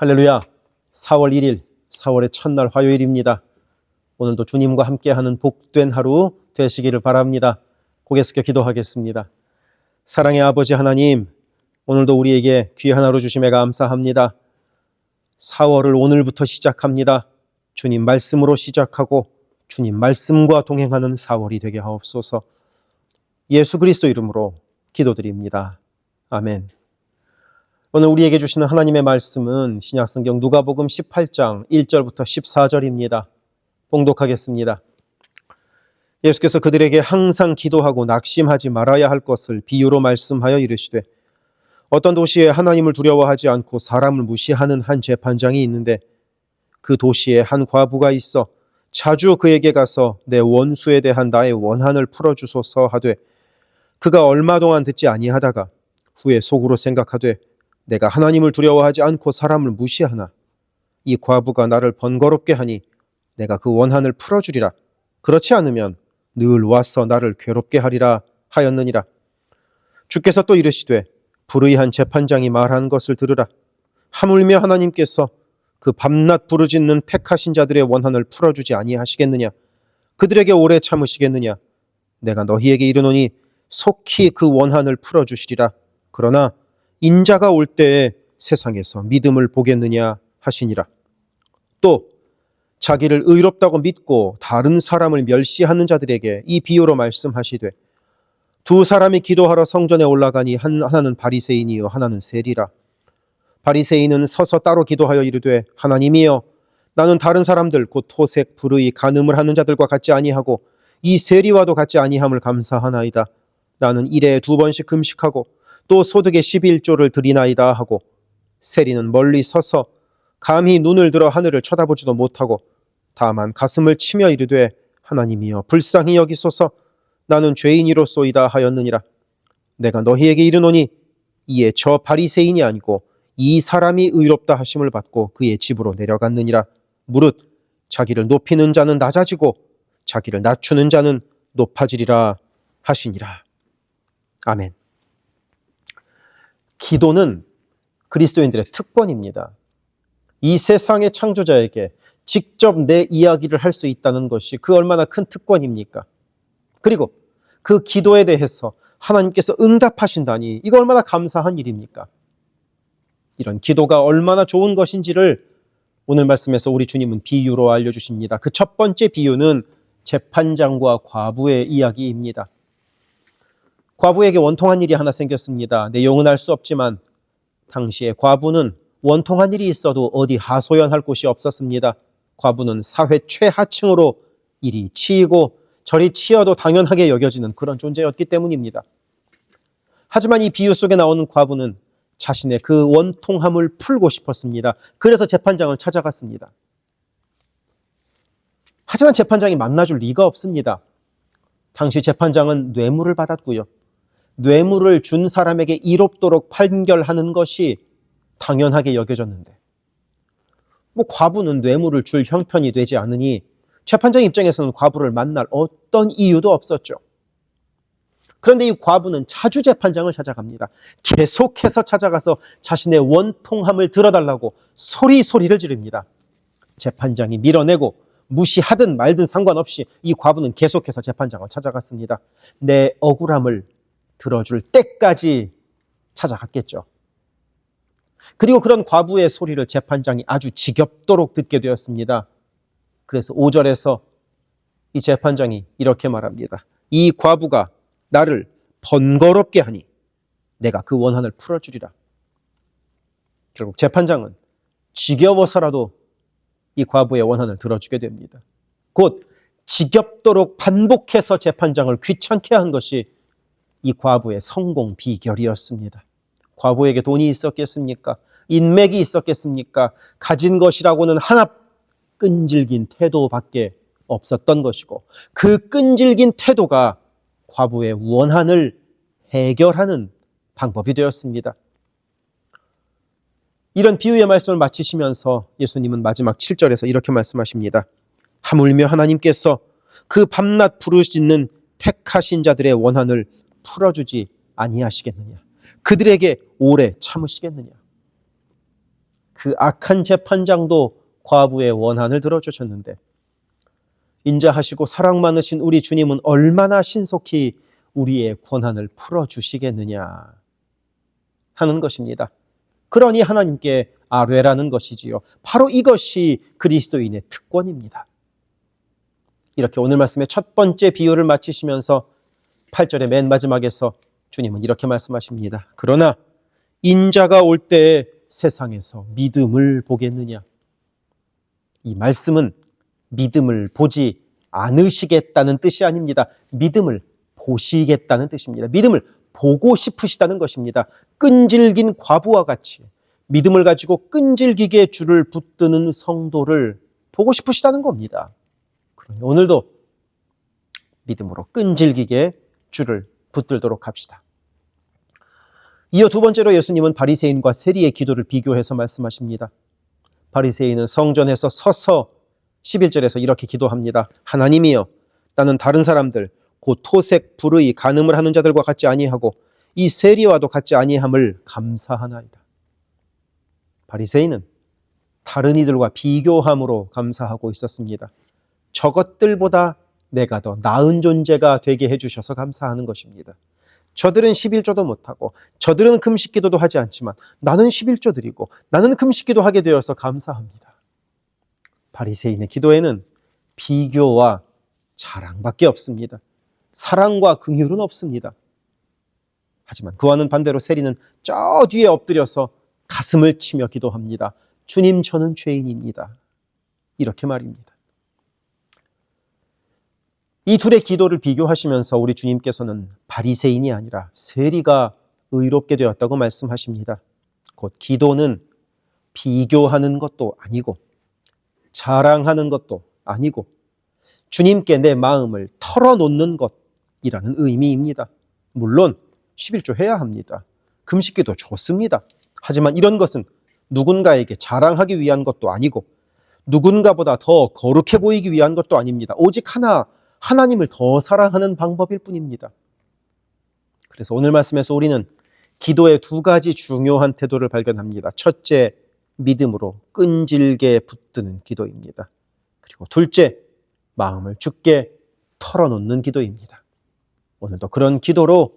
할렐루야. 4월 1일, 4월의 첫날 화요일입니다. 오늘도 주님과 함께하는 복된 하루 되시기를 바랍니다. 고개 숙여 기도하겠습니다. 사랑의 아버지 하나님, 오늘도 우리에게 귀한 하루 주심에 감사합니다. 4월을 오늘부터 시작합니다. 주님 말씀으로 시작하고 주님 말씀과 동행하는 4월이 되게 하옵소서. 예수 그리스도 이름으로 기도드립니다. 아멘. 오늘 우리에게 주시는 하나님의 말씀은 신약성경 누가복음 18장 1절부터 14절입니다. 봉독하겠습니다. 예수께서 그들에게 항상 기도하고 낙심하지 말아야 할 것을 비유로 말씀하여 이르시되, 어떤 도시에 하나님을 두려워하지 않고 사람을 무시하는 한 재판장이 있는데, 그 도시에 한 과부가 있어 자주 그에게 가서 내 원수에 대한 나의 원한을 풀어주소서 하되, 그가 얼마 동안 듣지 아니하다가 후에 속으로 생각하되, 내가 하나님을 두려워하지 않고 사람을 무시하나 이 과부가 나를 번거롭게 하니 내가 그 원한을 풀어주리라. 그렇지 않으면 늘 와서 나를 괴롭게 하리라 하였느니라. 주께서 또 이르시되, 불의한 재판장이 말한 것을 들으라. 하물며 하나님께서 그 밤낮 부르짖는 택하신 자들의 원한을 풀어주지 아니하시겠느냐? 그들에게 오래 참으시겠느냐? 내가 너희에게 이르노니 속히 그 원한을 풀어주시리라. 그러나 인자가 올 때에 세상에서 믿음을 보겠느냐 하시니라. 또 자기를 의롭다고 믿고 다른 사람을 멸시하는 자들에게 이 비유로 말씀하시되, 두 사람이 기도하러 성전에 올라가니 하나는 바리새인이요 하나는 세리라. 바리새인은 서서 따로 기도하여 이르되, 하나님이여, 나는 다른 사람들 곧 토색, 불의, 간음을 하는 자들과 같지 아니하고 이 세리와도 같지 아니함을 감사하나이다. 나는 일에 2번씩 금식하고 또 소득의 11조를 드리나이다 하고, 세리는 멀리 서서 감히 눈을 들어 하늘을 쳐다보지도 못하고 다만 가슴을 치며 이르되, 하나님이여 불쌍히 여기소서, 나는 죄인이로소이다 하였느니라. 내가 너희에게 이르노니 이에 저 바리새인이 아니고 이 사람이 의롭다 하심을 받고 그의 집으로 내려갔느니라. 무릇 자기를 높이는 자는 낮아지고 자기를 낮추는 자는 높아지리라 하시니라. 아멘. 기도는 그리스도인들의 특권입니다. 이 세상의 창조자에게 직접 내 이야기를 할 수 있다는 것이 그 얼마나 큰 특권입니까? 그리고 그 기도에 대해서 하나님께서 응답하신다니 이거 얼마나 감사한 일입니까? 이런 기도가 얼마나 좋은 것인지를 오늘 말씀에서 우리 주님은 비유로 알려주십니다. 그 첫 번째 비유는 재판장과 과부의 이야기입니다. 과부에게 원통한 일이 하나 생겼습니다. 내용은 알 수 없지만 당시에 과부는 원통한 일이 있어도 어디 하소연할 곳이 없었습니다. 과부는 사회 최하층으로 이리 치이고 저리 치여도 당연하게 여겨지는 그런 존재였기 때문입니다. 하지만 이 비유 속에 나오는 과부는 자신의 그 원통함을 풀고 싶었습니다. 그래서 재판장을 찾아갔습니다. 하지만 재판장이 만나줄 리가 없습니다. 당시 재판장은 뇌물을 받았고요. 뇌물을 준 사람에게 이롭도록 판결하는 것이 당연하게 여겨졌는데, 과부는 뇌물을 줄 형편이 되지 않으니 재판장 입장에서는 과부를 만날 어떤 이유도 없었죠. 그런데 이 과부는 자주 재판장을 찾아갑니다. 계속해서 찾아가서 자신의 원통함을 들어달라고 소리를 지릅니다. 재판장이 밀어내고 무시하든 말든 상관없이 이 과부는 계속해서 재판장을 찾아갔습니다. 내 억울함을 들어줄 때까지 찾아갔겠죠. 그리고 그런 과부의 소리를 재판장이 아주 지겹도록 듣게 되었습니다. 그래서 5절에서 이 재판장이 이렇게 말합니다. 이 과부가 나를 번거롭게 하니 내가 그 원한을 풀어주리라. 결국 재판장은 지겨워서라도 이 과부의 원한을 들어주게 됩니다. 곧 지겹도록 반복해서 재판장을 귀찮게 한 것이 이 과부의 성공 비결이었습니다. 과부에게 돈이 있었겠습니까? 인맥이 있었겠습니까? 가진 것이라고는 하나 끈질긴 태도밖에 없었던 것이고, 그 끈질긴 태도가 과부의 원한을 해결하는 방법이 되었습니다. 이런 비유의 말씀을 마치시면서 예수님은 마지막 7절에서 이렇게 말씀하십니다. 하물며 하나님께서 그 밤낮 부르짖는 택하신 자들의 원한을 풀어주지 아니하시겠느냐? 그들에게 오래 참으시겠느냐? 그 악한 재판장도 과부의 원한을 들어주셨는데 인자하시고 사랑 많으신 우리 주님은 얼마나 신속히 우리의 권한을 풀어주시겠느냐 하는 것입니다. 그러니 하나님께 아뢰라는 것이지요. 바로 이것이 그리스도인의 특권입니다. 이렇게 오늘 말씀의 첫 번째 비유를 마치시면서 8절의 맨 마지막에서 주님은 이렇게 말씀하십니다. 그러나 인자가 올 때에 세상에서 믿음을 보겠느냐. 이 말씀은 믿음을 보지 않으시겠다는 뜻이 아닙니다. 믿음을 보시겠다는 뜻입니다. 믿음을 보고 싶으시다는 것입니다. 끈질긴 과부와 같이 믿음을 가지고 끈질기게 주를 붙드는 성도를 보고 싶으시다는 겁니다. 그러니 오늘도 믿음으로 끈질기게 주를 붙들도록 합시다. 이어 두 번째로 예수님은 바리새인과 세리의 기도를 비교해서 말씀하십니다. 바리새인은 성전에서 서서 11절에서 이렇게 기도합니다. 하나님이여, 나는 다른 사람들 곧 토색, 불의, 간음을 하는 자들과 같지 아니하고 이 세리와도 같지 아니함을 감사하나이다. 바리새인은 다른 이들과 비교함으로 감사하고 있었습니다. 저것들보다 내가 더 나은 존재가 되게 해주셔서 감사하는 것입니다. 저들은 11조도 못하고 저들은 금식기도도 하지 않지만 나는 11조 드리고 나는 금식기도 하게 되어서 감사합니다. 바리새인의 기도에는 비교와 자랑밖에 없습니다. 사랑과 긍휼은 없습니다. 하지만 그와는 반대로 세리는 저 뒤에 엎드려서 가슴을 치며 기도합니다. 주님, 저는 죄인입니다. 이렇게 말입니다. 이 둘의 기도를 비교하시면서 우리 주님께서는 바리새인이 아니라 세리가 의롭게 되었다고 말씀하십니다. 곧 기도는 비교하는 것도 아니고 자랑하는 것도 아니고 주님께 내 마음을 털어놓는 것이라는 의미입니다. 물론 11조 해야 합니다. 금식기도 좋습니다. 하지만 이런 것은 누군가에게 자랑하기 위한 것도 아니고 누군가보다 더 거룩해 보이기 위한 것도 아닙니다. 오직 하나님을 더 사랑하는 방법일 뿐입니다. 그래서 오늘 말씀에서 우리는 기도의 두 가지 중요한 태도를 발견합니다. 첫째, 믿음으로 끈질게 붙드는 기도입니다. 그리고 둘째, 마음을 주께 털어놓는 기도입니다. 오늘도 그런 기도로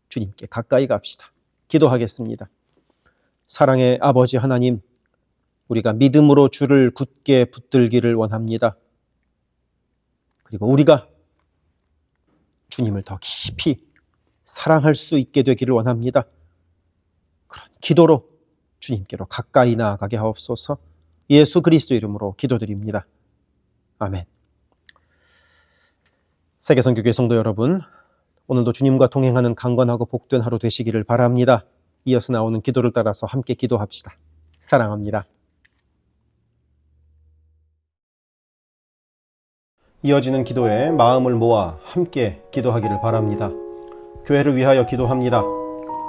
주님께 가까이 갑시다. 기도하겠습니다. 사랑의 아버지 하나님, 우리가 믿음으로 주를 굳게 붙들기를 원합니다. 그리고 우리가 주님을 더 깊이 사랑할 수 있게 되기를 원합니다. 그런 기도로 주님께로 가까이 나아가게 하옵소서. 예수 그리스도 이름으로 기도드립니다. 아멘. 세계선교회 성도 여러분, 오늘도 주님과 동행하는 강건하고 복된 하루 되시기를 바랍니다. 이어서 나오는 기도를 따라서 함께 기도합시다. 사랑합니다. 이어지는 기도에 마음을 모아 함께 기도하기를 바랍니다. 교회를 위하여 기도합니다.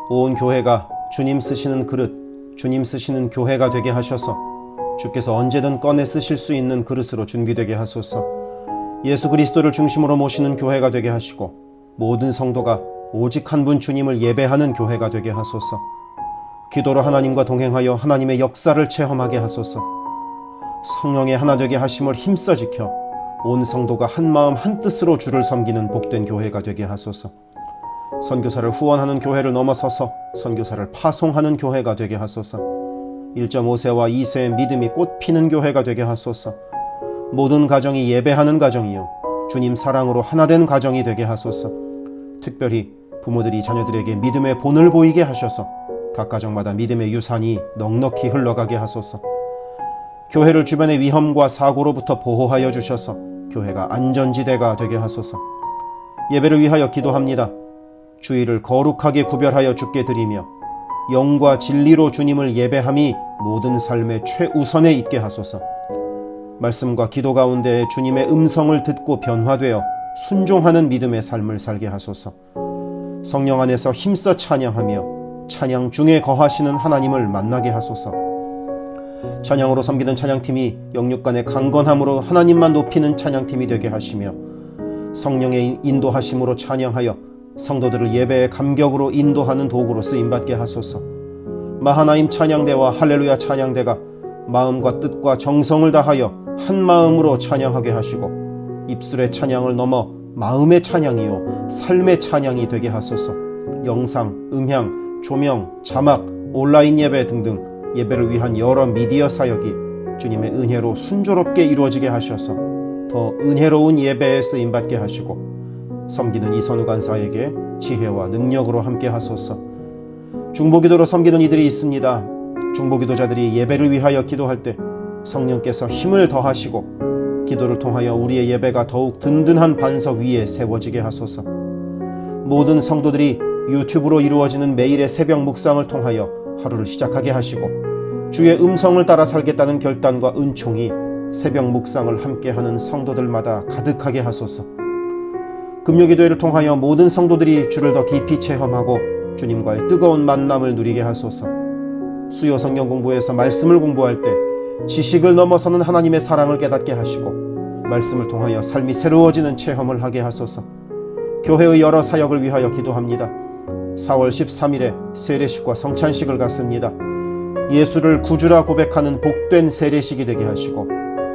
온 교회가 주님 쓰시는 그릇, 주님 쓰시는 교회가 되게 하셔서 주께서 언제든 꺼내 쓰실 수 있는 그릇으로 준비되게 하소서. 예수 그리스도를 중심으로 모시는 교회가 되게 하시고 모든 성도가 오직 한 분 주님을 예배하는 교회가 되게 하소서. 기도로 하나님과 동행하여 하나님의 역사를 체험하게 하소서. 성령의 하나 되게 하심을 힘써 지켜 온 성도가 한 마음 한 뜻으로 주를 섬기는 복된 교회가 되게 하소서. 선교사를 후원하는 교회를 넘어서서 선교사를 파송하는 교회가 되게 하소서. 1.5세와 2세의 믿음이 꽃피는 교회가 되게 하소서. 모든 가정이 예배하는 가정이요 주님 사랑으로 하나 된 가정이 되게 하소서. 특별히 부모들이 자녀들에게 믿음의 본을 보이게 하셔서 각 가정마다 믿음의 유산이 넉넉히 흘러가게 하소서. 교회를 주변의 위험과 사고로부터 보호하여 주셔서 교회가 안전지대가 되게 하소서. 예배를 위하여 기도합니다. 주일을 거룩하게 구별하여 주께 드리며 영과 진리로 주님을 예배함이 모든 삶의 최우선에 있게 하소서. 말씀과 기도 가운데 주님의 음성을 듣고 변화되어 순종하는 믿음의 삶을 살게 하소서. 성령 안에서 힘써 찬양하며 찬양 중에 거하시는 하나님을 만나게 하소서. 찬양으로 섬기는 찬양팀이 영육간의 강건함으로 하나님만 높이는 찬양팀이 되게 하시며 성령의 인도하심으로 찬양하여 성도들을 예배의 감격으로 인도하는 도구로 쓰임받게 하소서. 마하나임 찬양대와 할렐루야 찬양대가 마음과 뜻과 정성을 다하여 한 마음으로 찬양하게 하시고 입술의 찬양을 넘어 마음의 찬양이요 삶의 찬양이 되게 하소서. 영상, 음향, 조명, 자막, 온라인 예배 등등 예배를 위한 여러 미디어 사역이 주님의 은혜로 순조롭게 이루어지게 하셔서 더 은혜로운 예배에 쓰임받게 하시고 섬기는 이선우 간사에게 지혜와 능력으로 함께 하소서. 중보기도로 섬기는 이들이 있습니다. 중보기도자들이 예배를 위하여 기도할 때 성령께서 힘을 더하시고 기도를 통하여 우리의 예배가 더욱 든든한 반석 위에 세워지게 하소서. 모든 성도들이 유튜브로 이루어지는 매일의 새벽 묵상을 통하여 하루를 시작하게 하시고 주의 음성을 따라 살겠다는 결단과 은총이 새벽 묵상을 함께하는 성도들마다 가득하게 하소서. 금요기도회를 통하여 모든 성도들이 주를 더 깊이 체험하고 주님과의 뜨거운 만남을 누리게 하소서. 수요 성경 공부에서 말씀을 공부할 때 지식을 넘어서는 하나님의 사랑을 깨닫게 하시고 말씀을 통하여 삶이 새로워지는 체험을 하게 하소서. 교회의 여러 사역을 위하여 기도합니다. 4월 13일에 세례식과 성찬식을 갖습니다. 예수를 구주라 고백하는 복된 세례식이 되게 하시고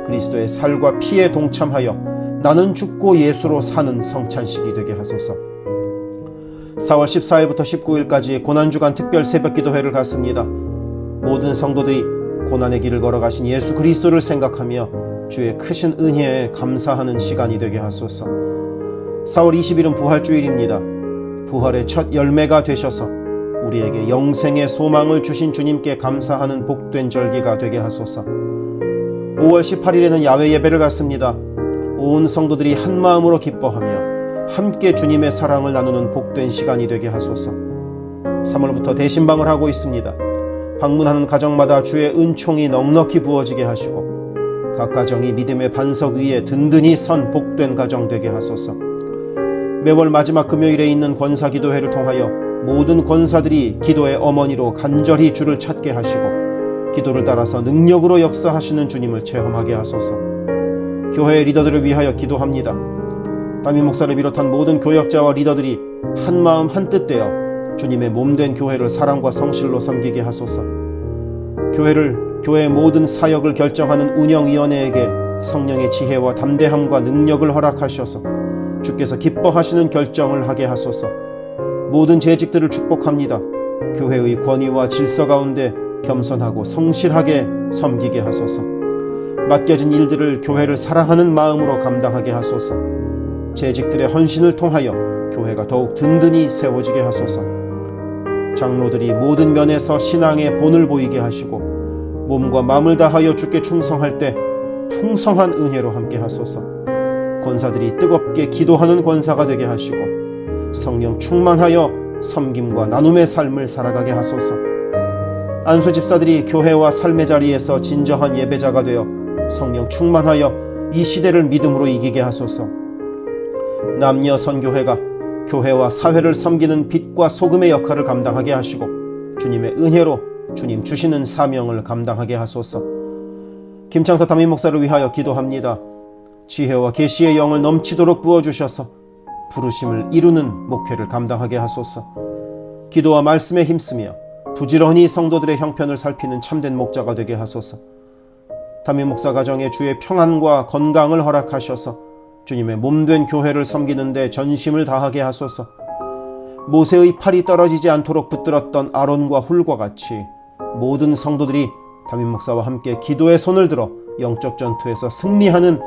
그리스도의 살과 피에 동참하여 나는 죽고 예수로 사는 성찬식이 되게 하소서. 4월 14일부터 19일까지 고난주간 특별 새벽기도회를 갖습니다. 모든 성도들이 고난의 길을 걸어가신 예수 그리스도를 생각하며 주의 크신 은혜에 감사하는 시간이 되게 하소서. 4월 20일은 부활주일입니다. 부활의 첫 열매가 되셔서 우리에게 영생의 소망을 주신 주님께 감사하는 복된 절기가 되게 하소서. 5월 18일에는 야외 예배를 갖습니다. 온 성도들이 한 마음으로 기뻐하며 함께 주님의 사랑을 나누는 복된 시간이 되게 하소서. 3월부터 대신방을 하고 있습니다. 방문하는 가정마다 주의 은총이 넉넉히 부어지게 하시고 각 가정이 믿음의 반석 위에 든든히 선 복된 가정 되게 하소서. 매월 마지막 금요일에 있는 권사기도회를 통하여 모든 권사들이 기도의 어머니로 간절히 주를 찾게 하시고 기도를 따라서 능력으로 역사하시는 주님을 체험하게 하소서. 교회의 리더들을 위하여 기도합니다. 담임 목사를 비롯한 모든 교역자와 리더들이 한 마음 한 뜻 되어 주님의 몸된 교회를 사랑과 성실로 섬기게 하소서. 교회의 모든 사역을 결정하는 운영위원회에게 성령의 지혜와 담대함과 능력을 허락하셔서 주께서 기뻐하시는 결정을 하게 하소서. 모든 재직들을 축복합니다. 교회의 권위와 질서 가운데 겸손하고 성실하게 섬기게 하소서. 맡겨진 일들을 교회를 사랑하는 마음으로 감당하게 하소서. 재직들의 헌신을 통하여 교회가 더욱 든든히 세워지게 하소서. 장로들이 모든 면에서 신앙의 본을 보이게 하시고 몸과 마음을 다하여 주께 충성할 때 풍성한 은혜로 함께 하소서. 권사들이 뜨겁게 기도하는 권사가 되게 하시고 성령 충만하여 섬김과 나눔의 삶을 살아가게 하소서. 안수 집사들이 교회와 삶의 자리에서 진정한 예배자가 되어 성령 충만하여 이 시대를 믿음으로 이기게 하소서. 남녀 선교회가 교회와 사회를 섬기는 빛과 소금의 역할을 감당하게 하시고 주님의 은혜로 주님 주시는 사명을 감당하게 하소서. 김창사 담임 목사를 위하여 기도합니다. 지혜와 계시의 영을 넘치도록 부어주셔서 부르심을 이루는 목회를 감당하게 하소서. 기도와 말씀에 힘쓰며 부지런히 성도들의 형편을 살피는 참된 목자가 되게 하소서. 담임 목사 가정에 주의 평안과 건강을 허락하셔서 주님의 몸된 교회를 섬기는 데 전심을 다하게 하소서. 모세의 팔이 떨어지지 않도록 붙들었던 아론과 훌과 같이 모든 성도들이 담임 목사와 함께 기도의 손을 들어 영적 전투에서 승리하는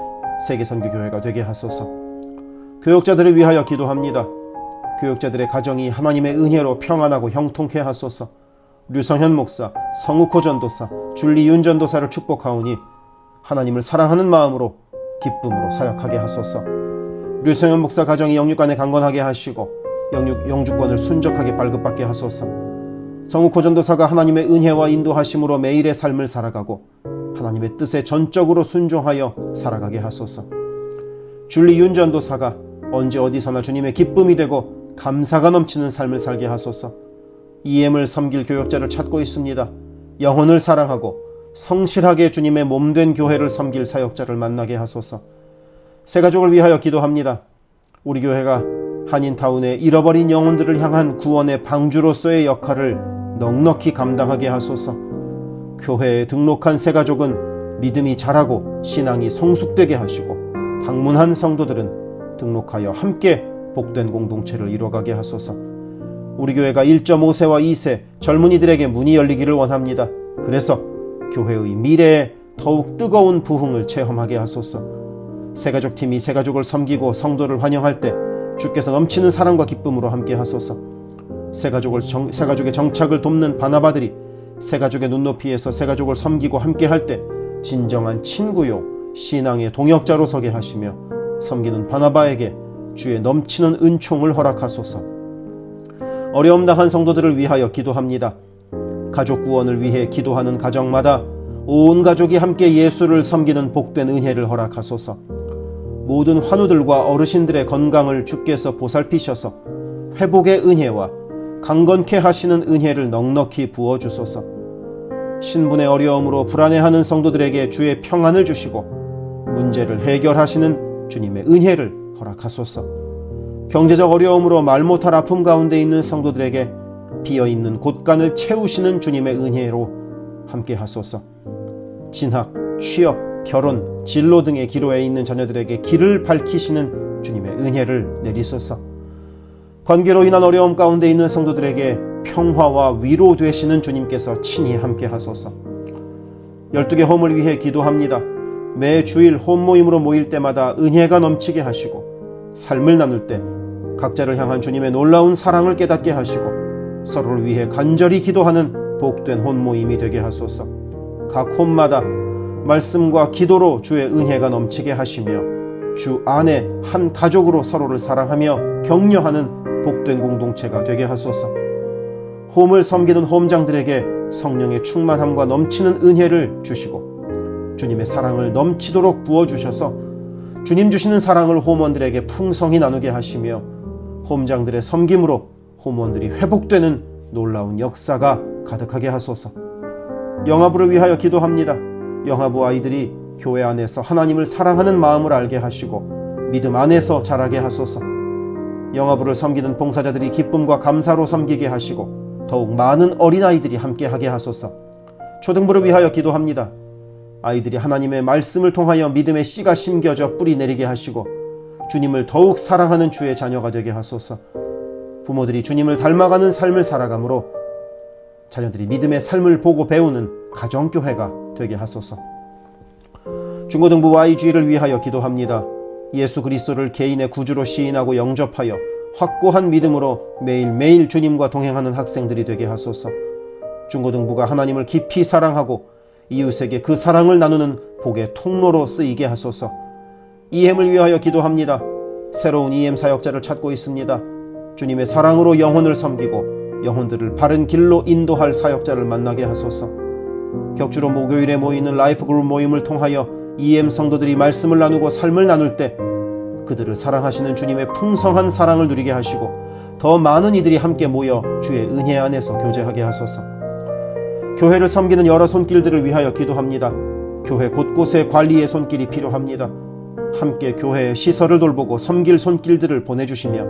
세계선교교회가 되게 하소서. 교역자들을 위하여 기도합니다. 교역자들의 가정이 하나님의 은혜로 평안하고 형통케 하소서. 류성현 목사, 성욱호 전도사, 줄리윤 전도사를 축복하오니 하나님을 사랑하는 마음으로 기쁨으로 사역하게 하소서. 류성현 목사 가정이 영육간에 강건하게 하시고 영주권을 순적하게 발급받게 하소서. 성욱호 전도사가 하나님의 은혜와 인도하심으로 매일의 삶을 살아가고 하나님의 뜻에 전적으로 순종하여 살아가게 하소서. 줄리윤 전도사가 언제 어디서나 주님의 기쁨이 되고 감사가 넘치는 삶을 살게 하소서. EM을 섬길 교역자를 찾고 있습니다. 영혼을 사랑하고 성실하게 주님의 몸된 교회를 섬길 사역자를 만나게 하소서. 새가족을 위하여 기도합니다. 우리 교회가 한인타운의 잃어버린 영혼들을 향한 구원의 방주로서의 역할을 넉넉히 감당하게 하소서. 교회에 등록한 새가족은 믿음이 자라고 신앙이 성숙되게 하시고, 방문한 성도들은 등록하여 함께 복된 공동체를 이뤄가게 하소서. 우리 교회가 1.5세와 2세 젊은이들에게 문이 열리기를 원합니다. 그래서 교회의 미래에 더욱 뜨거운 부흥을 체험하게 하소서. 새가족팀이 새가족을 섬기고 성도를 환영할 때 주께서 넘치는 사랑과 기쁨으로 함께 하소서. 새가족의 정착을 돕는 바나바들이 새가족의 눈높이에서 새가족을 섬기고 함께 할 때 진정한 친구요 신앙의 동역자로 서게 하시며, 섬기는 바나바에게 주의 넘치는 은총을 허락하소서. 어려움 당한 성도들을 위하여 기도합니다. 가족 구원을 위해 기도하는 가정마다 온 가족이 함께 예수를 섬기는 복된 은혜를 허락하소서. 모든 환우들과 어르신들의 건강을 주께서 보살피셔서 회복의 은혜와 강건케 하시는 은혜를 넉넉히 부어주소서. 신분의 어려움으로 불안해하는 성도들에게 주의 평안을 주시고 문제를 해결하시는 주님의 은혜를 허락하소서. 경제적 어려움으로 말 못할 아픔 가운데 있는 성도들에게 비어있는 곳간을 채우시는 주님의 은혜로 함께 하소서. 진학, 취업, 결혼, 진로 등의 기로에 있는 자녀들에게 길을 밝히시는 주님의 은혜를 내리소서. 관계로 인한 어려움 가운데 있는 성도들에게 평화와 위로 되시는 주님께서 친히 함께 하소서. 12개 홈을 위해 기도합니다. 매 주일 홈 모임으로 모일 때마다 은혜가 넘치게 하시고, 삶을 나눌 때 각자를 향한 주님의 놀라운 사랑을 깨닫게 하시고, 서로를 위해 간절히 기도하는 복된 홈 모임이 되게 하소서. 각 홈마다 말씀과 기도로 주의 은혜가 넘치게 하시며, 주 안에 한 가족으로 서로를 사랑하며 격려하는 복된 공동체가 되게 하소서. 홈을 섬기는 홈장들에게 성령의 충만함과 넘치는 은혜를 주시고, 주님의 사랑을 넘치도록 부어주셔서 주님 주시는 사랑을 홈원들에게 풍성히 나누게 하시며, 홈장들의 섬김으로 홈원들이 회복되는 놀라운 역사가 가득하게 하소서. 영아부를 위하여 기도합니다. 영아부 아이들이 교회 안에서 하나님을 사랑하는 마음을 알게 하시고 믿음 안에서 자라게 하소서. 영아부를 섬기는 봉사자들이 기쁨과 감사로 섬기게 하시고 더욱 많은 어린아이들이 함께하게 하소서. 초등부를 위하여 기도합니다. 아이들이 하나님의 말씀을 통하여 믿음의 씨가 심겨져 뿌리 내리게 하시고 주님을 더욱 사랑하는 주의 자녀가 되게 하소서. 부모들이 주님을 닮아가는 삶을 살아가므로 자녀들이 믿음의 삶을 보고 배우는 가정교회가 되게 하소서. 중고등부 YG를 위하여 기도합니다. 예수 그리스도를 개인의 구주로 시인하고 영접하여 확고한 믿음으로 매일매일 주님과 동행하는 학생들이 되게 하소서. 중고등부가 하나님을 깊이 사랑하고 이웃에게 그 사랑을 나누는 복의 통로로 쓰이게 하소서. EM을 위하여 기도합니다. 새로운 EM 사역자를 찾고 있습니다. 주님의 사랑으로 영혼을 섬기고 영혼들을 바른 길로 인도할 사역자를 만나게 하소서. 격주로 목요일에 모이는 라이프 그룹 모임을 통하여 EM 성도들이 말씀을 나누고 삶을 나눌 때 그들을 사랑하시는 주님의 풍성한 사랑을 누리게 하시고 더 많은 이들이 함께 모여 주의 은혜 안에서 교제하게 하소서. 교회를 섬기는 여러 손길들을 위하여 기도합니다. 교회 곳곳에 관리의 손길이 필요합니다. 함께 교회의 시설을 돌보고 섬길 손길들을 보내주시며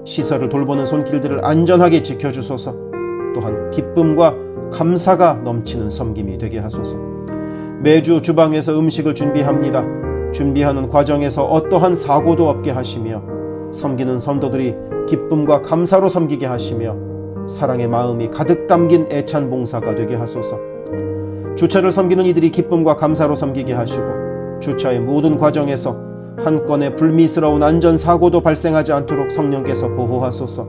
시설을 돌보는 손길들을 안전하게 지켜주소서. 또한 기쁨과 감사가 넘치는 섬김이 되게 하소서. 매주 주방에서 음식을 준비합니다. 준비하는 과정에서 어떠한 사고도 없게 하시며 섬기는 성도들이 기쁨과 감사로 섬기게 하시며 사랑의 마음이 가득 담긴 애찬 봉사가 되게 하소서. 주차를 섬기는 이들이 기쁨과 감사로 섬기게 하시고 주차의 모든 과정에서 한 건의 불미스러운 안전사고도 발생하지 않도록 성령께서 보호하소서.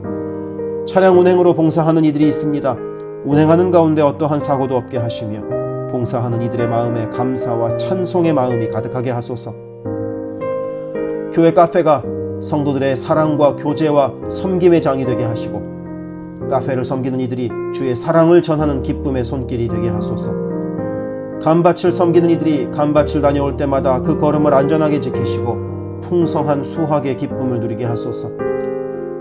차량 운행으로 봉사하는 이들이 있습니다. 운행하는 가운데 어떠한 사고도 없게 하시며 봉사하는 이들의 마음에 감사와 찬송의 마음이 가득하게 하소서. 교회 카페가 성도들의 사랑과 교제와 섬김의 장이 되게 하시고 카페를 섬기는 이들이 주의 사랑을 전하는 기쁨의 손길이 되게 하소서. 감밭을 섬기는 이들이 감밭을 다녀올 때마다 그 걸음을 안전하게 지키시고 풍성한 수확의 기쁨을 누리게 하소서.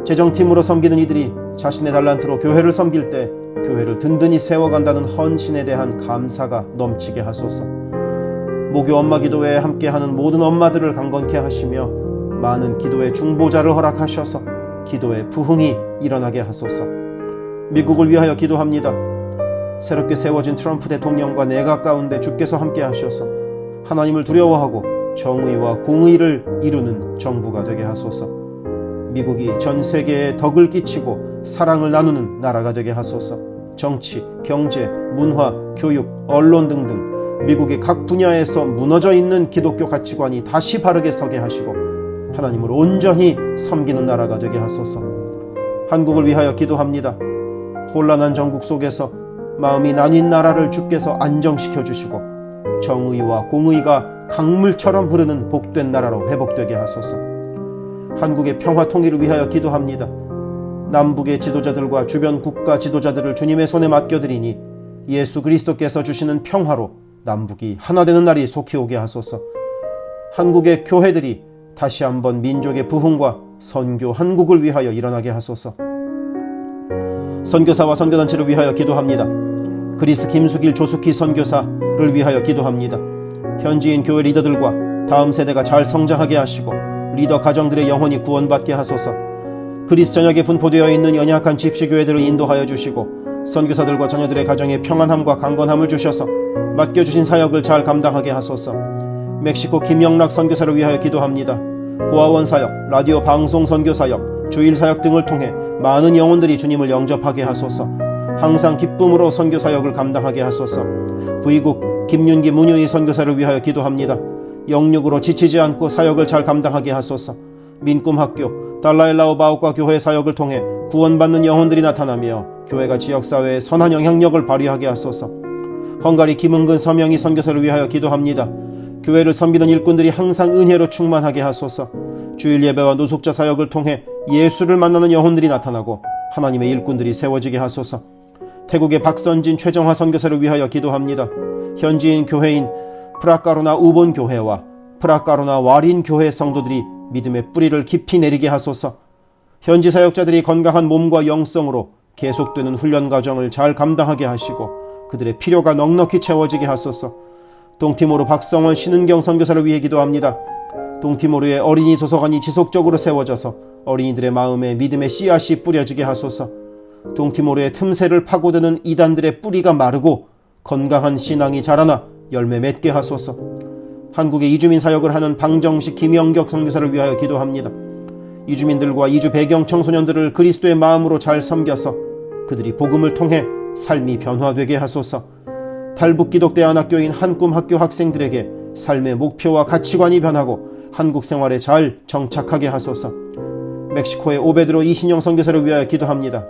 재정팀으로 섬기는 이들이 자신의 달란트로 교회를 섬길 때 교회를 든든히 세워간다는 헌신에 대한 감사가 넘치게 하소서. 목요 엄마 기도회에 함께하는 모든 엄마들을 강건케 하시며 많은 기도의 중보자를 허락하셔서 기도의 부흥이 일어나게 하소서. 미국을 위하여 기도합니다. 새롭게 세워진 트럼프 대통령과 내각 가운데 주께서 함께 하셔서 하나님을 두려워하고 정의와 공의를 이루는 정부가 되게 하소서. 미국이 전 세계에 덕을 끼치고 사랑을 나누는 나라가 되게 하소서. 정치, 경제, 문화, 교육, 언론 등등 미국의 각 분야에서 무너져 있는 기독교 가치관이 다시 바르게 서게 하시고 하나님을 온전히 섬기는 나라가 되게 하소서. 한국을 위하여 기도합니다. 혼란한 전국 속에서 마음이 나뉜 나라를 주께서 안정시켜 주시고 정의와 공의가 강물처럼 흐르는 복된 나라로 회복되게 하소서. 한국의 평화 통일을 위하여 기도합니다. 남북의 지도자들과 주변 국가 지도자들을 주님의 손에 맡겨드리니 예수 그리스도께서 주시는 평화로 남북이 하나 되는 날이 속히 오게 하소서. 한국의 교회들이 다시 한번 민족의 부흥과 선교 한국을 위하여 일어나게 하소서. 선교사와 선교단체를 위하여 기도합니다. 그리스 김수길 조숙희 선교사를 위하여 기도합니다. 현지인 교회 리더들과 다음 세대가 잘 성장하게 하시고 리더 가정들의 영혼이 구원받게 하소서. 그리스 전역에 분포되어 있는 연약한 집시교회들을 인도하여 주시고 선교사들과 자녀들의 가정에 평안함과 강건함을 주셔서 맡겨주신 사역을 잘 감당하게 하소서. 멕시코 김영락 선교사를 위하여 기도합니다. 고아원 사역, 라디오 방송 선교 사역, 주일 사역 등을 통해 많은 영혼들이 주님을 영접하게 하소서. 항상 기쁨으로 선교 사역을 감당하게 하소서. 부이국 김윤기 문유희 선교사를 위하여 기도합니다. 영육으로 지치지 않고 사역을 잘 감당하게 하소서. 민꿈학교, 달라일라오 바오과 교회 사역을 통해 구원받는 영혼들이 나타나며 교회가 지역사회에 선한 영향력을 발휘하게 하소서. 헝가리 김은근 서명희 선교사를 위하여 기도합니다. 교회를 섬기는 일꾼들이 항상 은혜로 충만하게 하소서. 주일 예배와 노숙자 사역을 통해 예수를 만나는 영혼들이 나타나고 하나님의 일꾼들이 세워지게 하소서. 태국의 박선진 최정화 선교사를 위하여 기도합니다. 현지인 교회인 프라카로나 우본 교회와 프라카로나 와린 교회 성도들이 믿음의 뿌리를 깊이 내리게 하소서. 현지 사역자들이 건강한 몸과 영성으로 계속되는 훈련 과정을 잘 감당하게 하시고 그들의 필요가 넉넉히 채워지게 하소서. 동티모르 박성원 신은경 선교사를 위해 기도합니다. 동티모르의 어린이 도서관이 지속적으로 세워져서 어린이들의 마음에 믿음의 씨앗이 뿌려지게 하소서. 동티모르의 틈새를 파고드는 이단들의 뿌리가 마르고 건강한 신앙이 자라나 열매 맺게 하소서. 한국의 이주민 사역을 하는 방정식 김영격 선교사를 위하여 기도합니다. 이주민들과 이주 배경 청소년들을 그리스도의 마음으로 잘 섬겨서 그들이 복음을 통해 삶이 변화되게 하소서. 탈북기독대안학교인 한꿈학교 학생들에게 삶의 목표와 가치관이 변하고 한국 생활에 잘 정착하게 하소서. 멕시코의 오베드로 이신영 선교사를 위하여 기도합니다.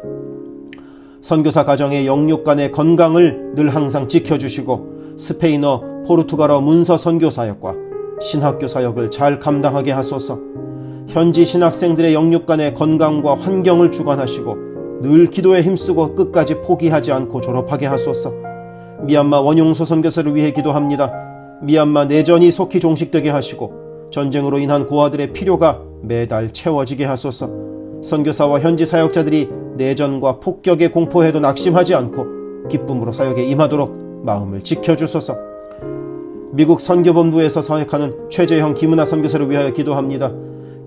선교사 가정의 영육 간의 건강을 늘 항상 지켜주시고 스페인어, 포르투갈어 문서 선교 사역과 신학교 사역을 잘 감당하게 하소서. 현지 신학생들의 영육 간의 건강과 환경을 주관하시고 늘 기도에 힘쓰고 끝까지 포기하지 않고 졸업하게 하소서. 미얀마 원용소 선교사를 위해 기도합니다. 미얀마 내전이 속히 종식되게 하시고 전쟁으로 인한 고아들의 필요가 매달 채워지게 하소서. 선교사와 현지 사역자들이 내전과 폭격의 공포에도 낙심하지 않고 기쁨으로 사역에 임하도록 마음을 지켜주소서. 미국 선교본부에서 사역하는 최재형 김은하 선교사를 위하여 기도합니다.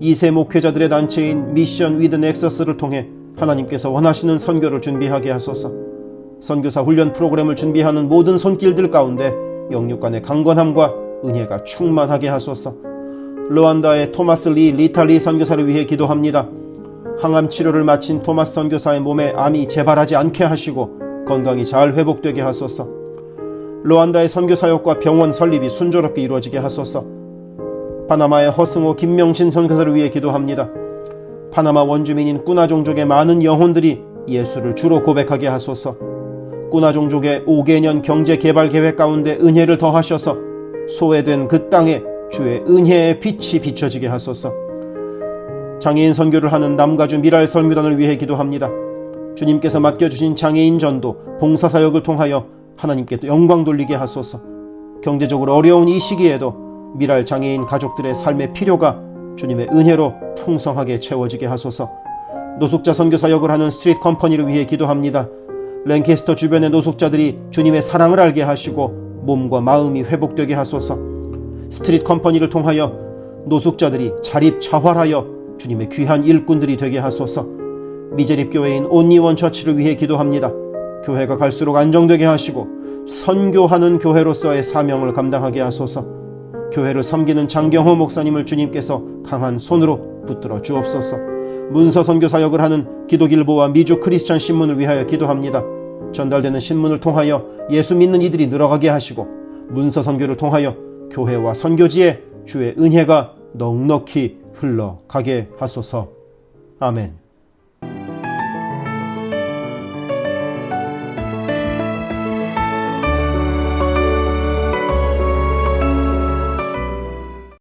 2세 목회자들의 단체인 미션 위드 넥서스를 통해 하나님께서 원하시는 선교를 준비하게 하소서. 선교사 훈련 프로그램을 준비하는 모든 손길들 가운데 영육 간의 강건함과 은혜가 충만하게 하소서. 르완다의 토마스 리 리탈리 선교사를 위해 기도합니다. 항암 치료를 마친 토마스 선교사의 몸에 암이 재발하지 않게 하시고 건강이 잘 회복되게 하소서. 르완다의 선교사역과 병원 설립이 순조롭게 이루어지게 하소서. 파나마의 허승호 김명신 선교사를 위해 기도합니다. 파나마 원주민인 꾸나 종족의 많은 영혼들이 예수를 주로 고백하게 하소서. 꾸나 종족의 5개년 경제개발계획 가운데 은혜를 더하셔서 소외된 그 땅에 주의 은혜의 빛이 비춰지게 하소서. 장애인 선교를 하는 남가주 미랄 선교단을 위해 기도합니다. 주님께서 맡겨주신 장애인 전도, 봉사사역을 통하여 하나님께 영광 돌리게 하소서. 경제적으로 어려운 이 시기에도 미랄 장애인 가족들의 삶의 필요가 주님의 은혜로 풍성하게 채워지게 하소서. 노숙자 선교사역을 하는 스트리트 컴퍼니를 위해 기도합니다. 랭캐스터 주변의 노숙자들이 주님의 사랑을 알게 하시고 몸과 마음이 회복되게 하소서. 스트리트 컴퍼니를 통하여 노숙자들이 자립자활하여 주님의 귀한 일꾼들이 되게 하소서. 미제립교회인 온리원 처치를 위해 기도합니다. 교회가 갈수록 안정되게 하시고 선교하는 교회로서의 사명을 감당하게 하소서. 교회를 섬기는 장경호 목사님을 주님께서 강한 손으로 붙들어 주옵소서. 문서 선교 사역을 하는 기독일보와 미주 크리스찬 신문을 위하여 기도합니다. 전달되는 신문을 통하여 예수 믿는 이들이 늘어가게 하시고 문서 선교를 통하여 교회와 선교지에 주의 은혜가 넉넉히 흘러가게 하소서. 아멘.